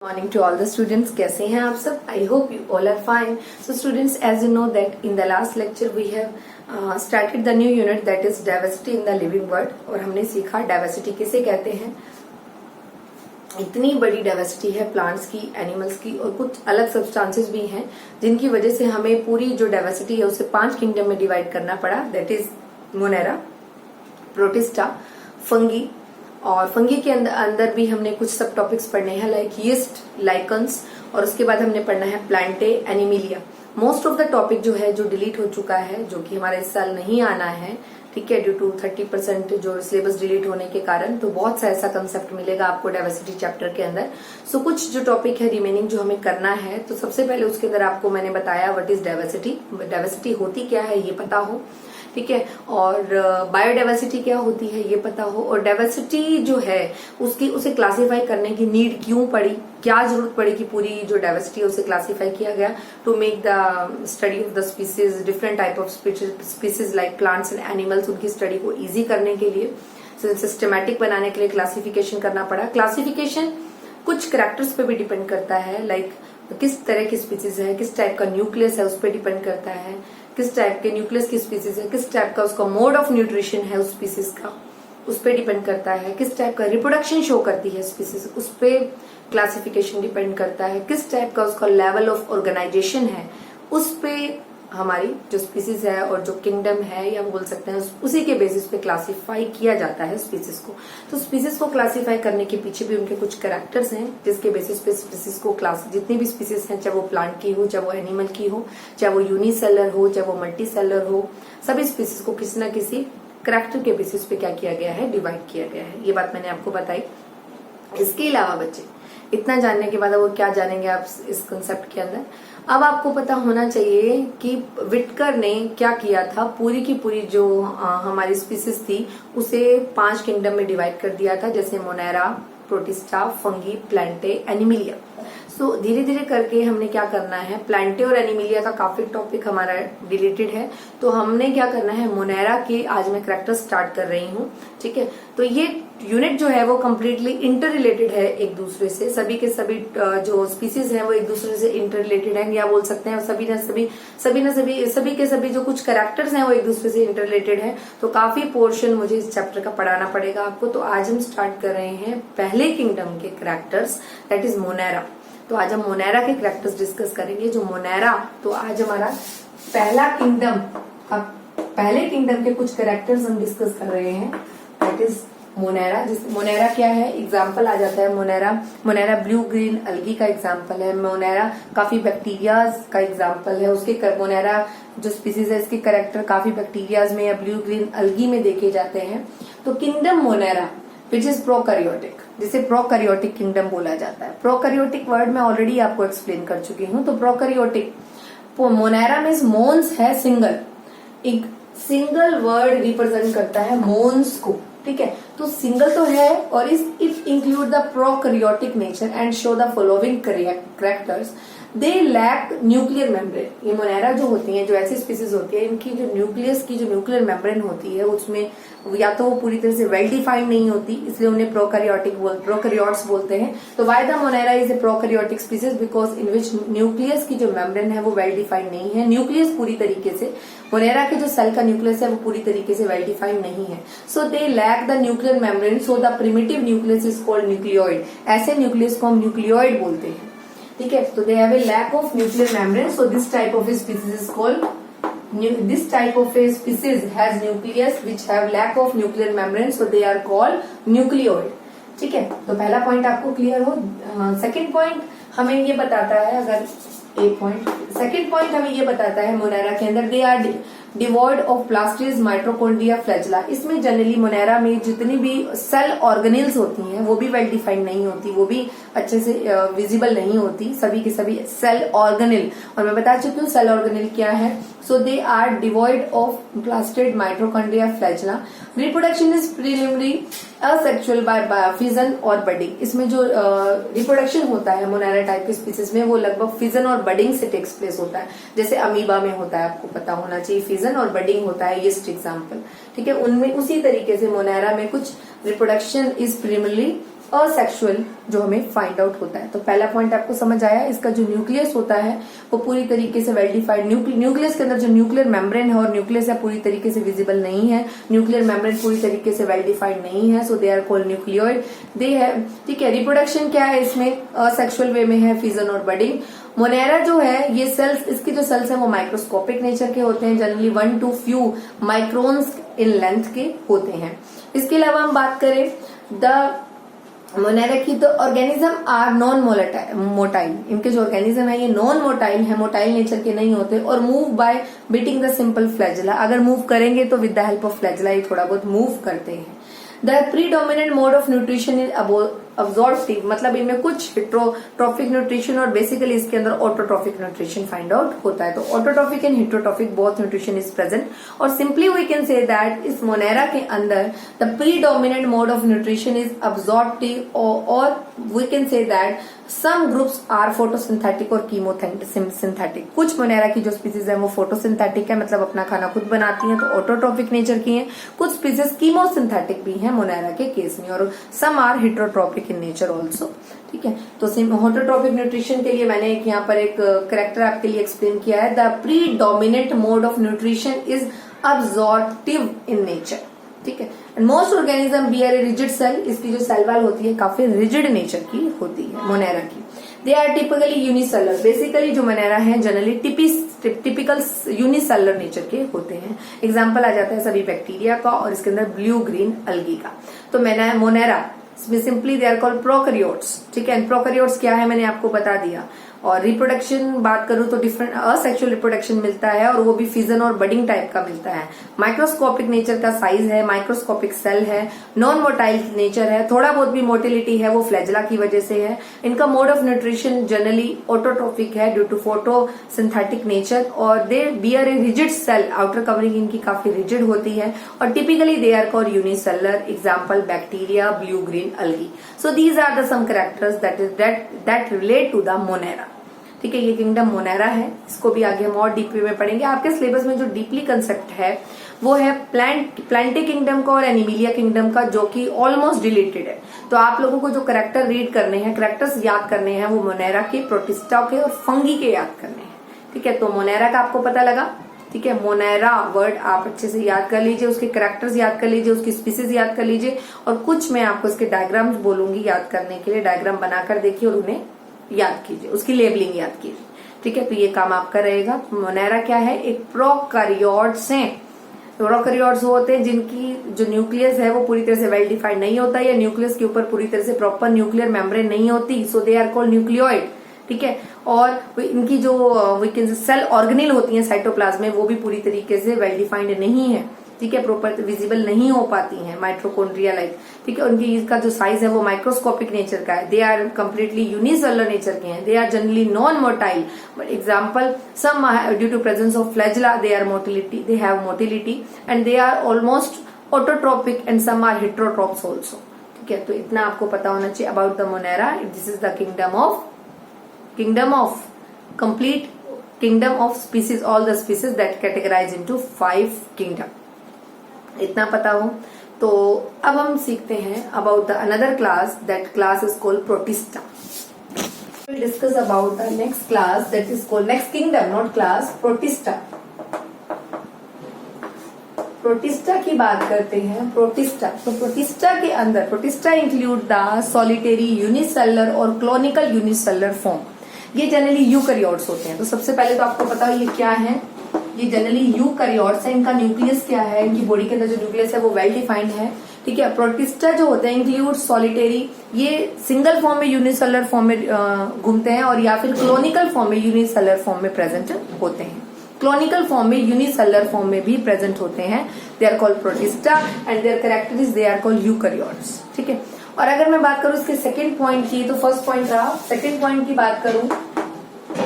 Morning to all the students. कैसे हैं आप सब? I hope you all are fine. So students, as you know that in the last lecture we have started the new unit that is diversity in the living world और हमने सीखा diversity किसे कहते हैं. इतनी बड़ी डाइवर्सिटी है plants की, एनिमल्स की और कुछ अलग सब्सटेंसेस भी हैं जिनकी वजह से हमें पूरी जो डाइवर्सिटी है उसे 5 किंगडम में डिवाइड करना पड़ा. That is Monera, protista, fungi और फंगी के अंदर भी हमने कुछ सब टॉपिक्स पढ़ने हैं लाइक यीस्ट, लाइकन्स और उसके बाद हमने पढ़ना है Plantae, Animalia. Most of the topic जो है जो डिलीट हो चुका है, जो कि हमारा इस साल नहीं आना है, ठीक है, ड्यू टू 30% जो सिलेबस डिलीट होने के कारण. तो बहुत सा ऐसा कंसेप्ट मिलेगा आपको डाइवर्सिटी चैप्टर के अंदर. सो कुछ जो टॉपिक है रिमेनिंग जो हमें करना है, तो सबसे पहले उसके अंदर आपको मैंने बताया व्हाट इज डाइवर्सिटी. डाइवर्सिटी होती क्या है ये पता हो, ठीक है, और बायोडाइवर्सिटी क्या होती है ये पता हो, और डाइवर्सिटी जो है उसकी उसे क्लासिफाई करने की नीड क्यों पड़ी, क्या जरूरत पड़ी कि पूरी जो डाइवर्सिटी है उसे क्लासिफाई किया गया to make the study of the species, different type of species like plants and animals, उनकी स्टडी को इजी करने के लिए, सिस्टमैटिक बनाने के लिए क्लासिफिकेशन करना पड़ा. क्लासिफिकेशन कुछ कैरेक्टर्स पे भी डिपेंड करता है, लाइक किस तरह की स्पीसीज है, किस टाइप का न्यूक्लियस है, उस पर डिपेंड करता है, किस टाइप के न्यूक्लियस की स्पीसीज है, किस टाइप का उसका मोड ऑफ न्यूट्रिशन है उस स्पीसीज का, उस पर डिपेंड करता है, किस टाइप का रिप्रोडक्शन शो करती है स्पीसीज, उस पर क्लासिफिकेशन डिपेंड करता है, किस टाइप का उसका लेवल ऑफ ऑर्गेनाइजेशन है, उस पे हमारी जो स्पीसीज है और जो किंगडम है या बोल सकते हैं उसी के बेसिस पे क्लासिफाई किया जाता है स्पीसीज को. तो स्पीसीज को क्लासिफाई करने के पीछे भी उनके कुछ कैरेक्टर्स हैं जिसके बेसिस पे स्पीसीज को क्लास, जितनी भी स्पीसीज हैं, चाहे वो प्लांट की हो, चाहे वो एनिमल की हो, चाहे वो यूनिसेलर हो, चाहे वो मल्टी सेलर हो, सभी स्पीसीज को किसी न किसी कैरेक्टर के बेसिस पे क्या किया गया है, डिवाइड किया गया है. ये बात मैंने आपको बताई. इसके अलावा बच्चे इतना जानने के बाद वो क्या जानेंगे आप इस कंसेप्ट के अंदर. अब आपको पता होना चाहिए कि विटकर ने क्या किया था, पूरी की पूरी जो हमारी स्पीसीज थी उसे 5 किंगडम में डिवाइड कर दिया था, जैसे monera, protista, fungi, plantae, animalia. So धीरे धीरे करके हमने क्या करना है, प्लांटे और एनिमिलिया का काफी टॉपिक हमारा डिलीटेड है, तो हमने क्या करना है, मोनेरा के आज मैं कैरेक्टर स्टार्ट कर रही हूँ, ठीक है. तो ये यूनिट जो है वो कम्प्लीटली इंटर रिलेटेड है एक दूसरे से, सभी के सभी जो स्पीसीज हैं वो एक दूसरे से इंटर रिलेटेड है, या बोल सकते हैं सभी के सभी जो कुछ कैरेक्टर्स हैं वो एक दूसरे से इंटर रिलेटेड है. तो काफी पोर्शन मुझे इस चैप्टर का पढ़ाना पड़ेगा आपको. तो आज हम स्टार्ट कर रहे हैं पहले किंगडम के कैरेक्टर्स, दैट इज मोनेरा. तो आज हम मोनेरा के कैरेक्टर्स डिस्कस करेंगे. जो मोनेरा, तो आज हमारा पहला किंगडम, पहले किंगडम के कुछ कैरेक्टर्स हम डिस्कस कर रहे हैं, दैट इज मोनेरा. मोनेरा क्या है, एग्जाम्पल आ जाता है मोनेरा ब्लू ग्रीन अलगी का एग्जाम्पल है, मोनेरा काफी बैक्टीरियाज का एग्जाम्पल है. उसके मोनेरा जो स्पीसीज है इसके कैरेक्टर काफी बैक्टीरियाज में या ब्लू ग्रीन अलगी में देखे जाते हैं. तो kingdom Monera which is prokaryotic, जिसे प्रोकैरियोटिक किंगडम बोला जाता है. प्रोकैरियोटिक वर्ड मैं ऑलरेडी आपको एक्सप्लेन कर चुकी हूँ. तो प्रोकैरियोटिक मोनेरा मीन्स मोन्स है सिंगल, एक सिंगल वर्ड रिप्रेजेंट करता है मोन्स को, ठीक है. तो सिंगल तो है और it include the prokaryotic nature and show the following characters. They lack nuclear membrane. ये मोनेरा जो होती हैं, जो ऐसी स्पीसीज होती है, इनकी जो न्यूक्लियस की जो न्यूक्लियर मेम्ब्रेन होती है उसमें या तो वो पूरी तरह से वेल डिफाइंड नहीं होती, इसलिए उन्हें प्रोकैरियोट्स बोलते हैं. तो why the Monera is a prokaryotic species, because in which nucleus की जो मेम्ब्रेन है वो वेल डिफाइंड नहीं है. न्यूक्लियस पूरी तरीके से, मोनेरा के जो सेल का न्यूक्लियस है वो पूरी तरीके से वेल डिफाइंड नहीं है. So they lack the nuclear membrane, so the primitive nucleus is called nucleoid. ऐसे न्यूक्लियस को हम न्यूक्लियोइड बोलते हैं, ठीक है. तो they have a lack of nuclear membrane, so this type of a species is called, this type of a species has nucleus which have lack of nuclear membrane, so they are called nucleoid, ठीक है. तो पहला point आपको clear हो. Second point हमें ये बताता है, अगर सेकंड पॉइंट हमें ये बताता है मोनेरा के अंदर they are devoid of plastids, mitochondria, flagella. इसमें जनरली मोनेरा में जितनी भी सेल ऑर्गेनेल्स होती हैं वो भी वेल डिफाइंड नहीं होती, वो भी अच्छे से विजिबल नहीं होती, सभी के सभी सेल ऑर्गेनेल. और मैं बता चुकी हूँ सेल ऑर्गेनेल क्या है. So they are devoid of plastid, mitochondria, flagella. Reproduction is preliminary asexual by fission और बडिंग. इसमें जो रिप्रोडक्शन होता है मोनेरा टाइप के स्पीसीज में वो लगभग फिजन और बडिंग से टेक्स प्लेस होता है, जैसे अमीबा में होता है, आपको पता होना चाहिए. फिजन और बडिंग होता है, ये एग्जाम्पल, ठीक है. उनमें उसी तरीके से मोनेरा में कुछ रिप्रोडक्शन इज प्रिलिमिनरी असेक्सुअल जो हमें फाइंड आउट होता है। तो पहला पॉइंट आपको समझ आया, इसका जो न्यूक्लियस होता है वो पूरी तरीके से वेल डिफाइंड, न्यूक्लियस के अंदर जो न्यूक्लियर मेम्ब्रेन है और न्यूक्लियस है पूरी तरीके से विजिबल नहीं है, न्यूक्लियर मेम्ब्रेन पूरी तरीके से वेल डिफाइंड नहीं है, so they are called nucleoid. दे है, ठीक है। रिप्रोडक्शन क्या है इसमें, असेक्सुअल वे में है, फिजन और बडिंग। मोनेरा जो है ये सेल्स, इसकी जो सेल्स है वो माइक्रोस्कोपिक नेचर के होते हैं, generally 1 to few microns in length के होते हैं। इसके अलावा हम बात करें द मोनेरा की, तो ऑर्गेनिज्म आर नॉन मोटाइल, इनके जो ऑर्गेनिज्म है ये नॉन मोटाइल है, मोटाइल नेचर के नहीं होते, और move by beating the simple flagella, अगर मूव करेंगे तो with the help of flagella ये थोड़ा बहुत मूव करते हैं। The predominant mode of nutrition is absorptive, मतलब इनमें कुछ हिट्रोट्रॉफिक न्यूट्रिशन और बेसिकली इसके अंदर ऑटोट्रॉफिक न्यूट्रिशन फाइंड आउट होता है। तो autotrophic and heterotrophic both nutrition is present, और simply we can say that इस मोनेरा के अंदर the predominant mode of nutrition is absorptive, और we can say that some groups are photosynthetic और chemosynthetic. कुछ मोनेरा की जो स्पीसीज है वो फोटोसिंथेटिक है, मतलब अपना खाना खुद बनाती हैं, तो ऑटोट्रॉफिक नेचर की हैं। कुछ स्पीसीज कीमोसिंथेटिक भी हैं मोनेरा के केस में, और some are heterotrophic in nature also, ठीक है। तो ऑटोट्रॉपिक न्यूट्रिशन के लिए मैंने यहाँ पर एक करेक्टर आपके लिए एक्सप्लेन किया है, the predominant mode of nutrition is absorptive in nature, ठीक है। And most organism bear a rigid cell, इसकी जो सेल वॉल होती है काफी रिजिड नेचर की होती है मोनेरा की। They are typically unicellular, basically जो मोनेरा है जनरली टिपिकल यूनिसेलर नेचर के होते हैं। एग्जाम्पल आ जाता है सभी बैक्टीरिया का और इसके अंदर ब्लू ग्रीन अलगी का। तो Monera simply they are called prokaryotes, ठीक है। प्रोकैरियोट्स क्या है मैंने आपको बता दिया। और रिप्रोडक्शन बात करूं तो डिफरेंट असेक्सुअल रिप्रोडक्शन मिलता है, और वो भी फिजन और बडिंग टाइप का मिलता है। माइक्रोस्कोपिक नेचर का साइज है, माइक्रोस्कोपिक सेल है, नॉन मोटाइल नेचर है, थोड़ा बहुत भी मोटिलिटी है वो फ्लैजेला की वजह से है। इनका mode of nutrition generally autotrophic है ड्यू टू फोटोसिंथेटिक नेचर, और they bear a rigid cell, outer covering इनकी काफी रिजिड होती है, और typically they are called unicellular, example bacteria, blue green algae. So these are the some characters that relate to the Monera, ठीक है। ये kingdom Monera है, इसको भी आगे हम और डीपली में पढ़ेंगे। आपके सिलेबस में जो डीपली कंसेप्ट है वो है प्लांटे किंगडम का और एनिमिलिया किंगडम का, जो कि ऑलमोस्ट रिलेटेड है। तो आप लोगों को जो करेक्टर रीड करने हैं, करेक्टर्स याद करने हैं, वो मोनेरा के, प्रोटिस्टा के और फंगी के याद करने हैं, ठीक है। तो मोनेरा का आपको पता लगा, ठीक है। मोनेरा वर्ड आप अच्छे से याद कर लीजिए, उसके करेक्टर्स याद कर लीजिए, उसकी स्पीसीज याद कर लीजिए, और कुछ मैं आपको इसके डायग्राम्स बोलूंगी याद करने के लिए। डायग्राम बनाकर देखिए और उन्हें याद कीजिए, उसकी लेबलिंग याद कीजिए, ठीक है। तो ये काम आपका रहेगा। मोनेरा क्या है, एक प्रोकैरियोट्स हैं। प्रोकैरियोट्स होते हैं जिनकी जो न्यूक्लियस है वो पूरी तरह से वेल डिफाइंड नहीं होता, या न्यूक्लियस के ऊपर पूरी तरह से प्रॉपर न्यूक्लियर मेम्ब्रेन नहीं होती, सो दे आर कॉल्ड न्यूक्लियोइड, ठीक है। और इनकी जो सेल ऑर्गेनेल होती है साइटोप्लाज्म में, वो भी पूरी तरीके से वेल डिफाइंड नहीं है, ठीक है, प्रॉपर विजिबल नहीं हो पाती हैं, माइट्रोकॉन्ड्रिया लाइक, ठीक है। उनकी इसका जो साइज है वो माइक्रोस्कोपिक नेचर का है। They are completely unicellular nature के हैं। They are generally non motile, but example some due to presence of flagella they are motility, they have motility, and they are almost autotrophic and some are heterotrophs also, ठीक है। तो इतना आपको पता होना चाहिए about the monera. This is the complete kingdom of species, all the species that categorize into 5 kingdom. इतना पता हो तो अब हम सीखते हैं about the another class, that class is called protista. We'll discuss about the next class that is called next kingdom, not class, protista. Protista की बात करते हैं। प्रोटिस्टा, तो प्रोटिस्टा के अंदर प्रोटिस्टा इंक्लूड द सॉलिटेरी यूनिसेलर और क्लोनिकल यूनिसेलर फॉर्म। ये generally eukaryotes होते हैं। तो सबसे पहले तो आपको पता हो ये क्या है, ये जनरली यूकैरियोट्स है। इनका न्यूक्लियस क्या है, इनकी बॉडी के अंदर जो न्यूक्लियस है वो वेल डिफाइंड है, ठीक है। प्रोटिस्टा जो होते हैं इंक्लूड सॉलिटेरी, ये सिंगल फॉर्म में यूनिसेलर फॉर्म में घूमते हैं, और या फिर क्लोनिकल फॉर्म में यूनिसेलर फॉर्म में प्रेजेंट होते हैं। क्लोनिकल फॉर्म में यूनिसेलर फॉर्म में भी प्रेजेंट होते हैं। They are called Protista and their characteristics they are called eukaryotes, ठीक है। और अगर मैं बात करूं इसके सेकंड पॉइंट की, तो फर्स्ट पॉइंट रहा, सेकंड पॉइंट की बात करूं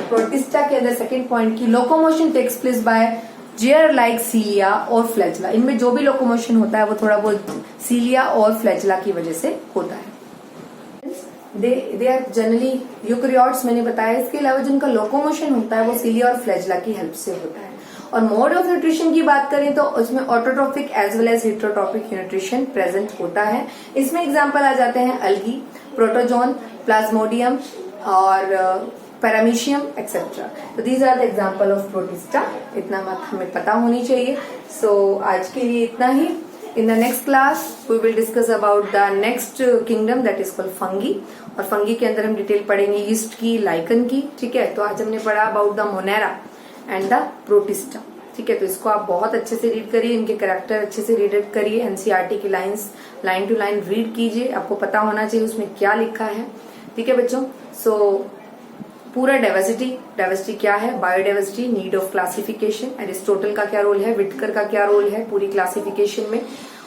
प्रोटिस्टा के अंदर सेकंड पॉइंट की, locomotion takes place by hair like cilia और फ्लैजेला। इनमें जो भी लोकोमोशन होता है वो थोड़ा बहुत सीलिया और फ्लैजेला की वजह से होता है। दे आर जनरली यूकैरियोट्स मैंने बताया। इसके अलावा जिनका लोकोमोशन होता है वो सीलिया और फ्लैजेला की हेल्प से होता है। और मोड ऑफ न्यूट्रिशन की बात करें तो उसमें autotrophic as well as heterotrophic nutrition present होता है। इसमें एग्जांपल आ जाते हैं अल्गी, प्रोटोजोन, प्लाज्मोडियम और पैरामीशियम एक्सेट्रा। तो these are the example of Protista. इतना बात हमें पता होनी चाहिए। सो आज के लिए इतना ही। In the next class, we will discuss about the next kingdom that is called fungi। और फंगी के अंदर हम डिटेल पढ़ेंगे यीस्ट की, लाइकन की। ठीक है, तो आज हमने पढ़ा about the Monera and the protista. ठीक है, तो इसको आप बहुत अच्छे से रीड करिए, इनके कैरेक्टर अच्छे से रीड करिए, एनसीईआरटी की lines line to line read कीजिए। आपको पता होना चाहिए उसमें क्या लिखा है। ठीक है बच्चों, सो पूरा डाइवर्सिटी क्या है, biodiversity, need of classification, Aristotle का क्या रोल है, विटकर का क्या रोल है पूरी क्लासिफिकेशन में,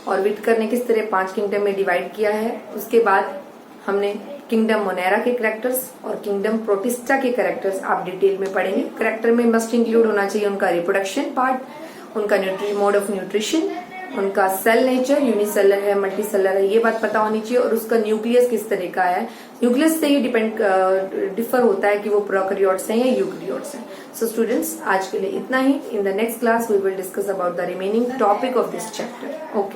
और विटकर ने किस तरह 5 किंगडम में डिवाइड किया है। उसके बाद हमने किंगडम मोनेरा के कैरेक्टर्स और किंगडम प्रोटिस्टा के कैरेक्टर्स आप डिटेल में पढ़ेंगे। कैरेक्टर में मस्ट इंक्लूड होना चाहिए उनका रिप्रोडक्शन पार्ट, उनका मोड ऑफ न्यूट्रिशन, उनका सेल नेचर, यूनिसेलर है, मल्टीसेलर है, ये बात पता होनी चाहिए, और उसका न्यूक्लियस किस तरह का है। न्यूक्लियस से ही डिफर होता है कि वो प्रोकैरियोट्स हैं या यूकैरियोट्स हैं। सो स्टूडेंट्स, आज के लिए इतना ही। In the next class we will discuss about the remaining topic of this chapter. Okay.